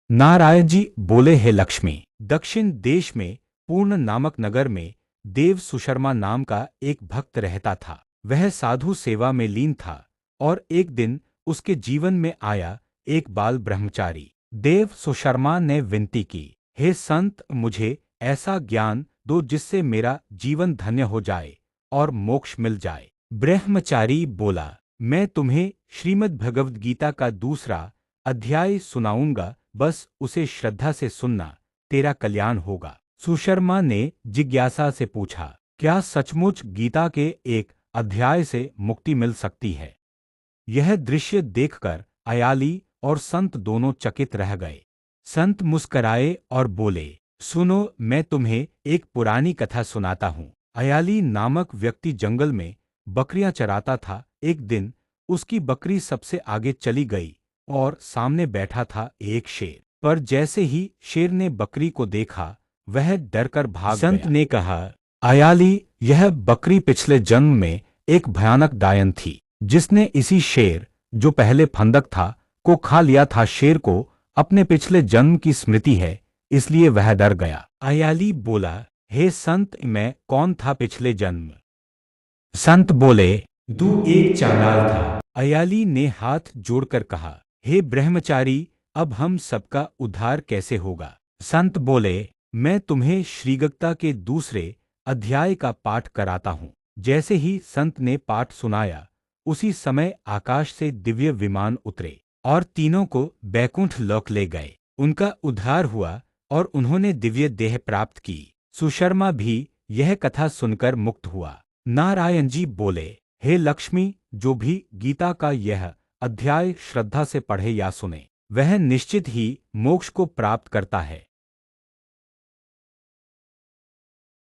नारायण जी बोले, हे लक्ष्मी, दक्षिण देश में पूर्ण नामक नगर में देव सुशर्मा नाम का एक भक्त रहता था। वह साधु सेवा में लीन था और एक दिन उसके जीवन में आया एक बाल ब्रह्मचारी। देव सुशर्मा ने विनती की, हे संत, मुझे ऐसा ज्ञान दो जिससे मेरा जीवन धन्य हो जाए और मोक्ष मिल जाए। ब्रह्मचारी बोला, मैं तुम्हें श्रीमद् भगवद गीता का दूसरा अध्याय सुनाऊंगा, बस उसे श्रद्धा से सुनना, तेरा कल्याण होगा। सुशर्मा ने जिज्ञासा से पूछा, क्या सचमुच गीता के एक अध्याय से मुक्ति मिल सकती है? यह दृश्य देखकर अयाली और संत दोनों चकित रह गए। संत मुस्कराए और बोले, सुनो, मैं तुम्हें एक पुरानी कथा सुनाता हूँ। अयाली नामक व्यक्ति जंगल में बकरियां चराता था। एक दिन उसकी बकरी सबसे आगे चली गई और सामने बैठा था एक शेर। पर जैसे ही शेर ने बकरी को देखा, वह डरकर भाग गया। संत ने कहा, अयाली, यह बकरी पिछले जन्म में एक भयानक डायन थी, जिसने इसी शेर, जो पहले फंदक था, को खा लिया था। शेर को अपने पिछले जन्म की स्मृति है, इसलिए वह डर गया। अयाली बोला, हे संत, मैं कौन था पिछले जन्म? संत बोले, तू एक चांडाल था। अयाली ने हाथ जोड़कर कहा, हे ब्रह्मचारी, अब हम सबका उद्धार कैसे होगा? संत बोले, मैं तुम्हें श्रीगीता के दूसरे अध्याय का पाठ कराता हूँ। जैसे ही संत ने पाठ सुनाया, उसी समय आकाश से दिव्य विमान उतरे और तीनों को बैकुंठ लोक ले गए। उनका उद्धार हुआ और उन्होंने दिव्य देह प्राप्त की। सुशर्मा भी यह कथा सुनकर मुक्त हुआ। नारायण जी बोले, हे लक्ष्मी, जो भी गीता का यह अध्याय श्रद्धा से पढ़े या सुने, वह निश्चित ही मोक्ष को प्राप्त करता है।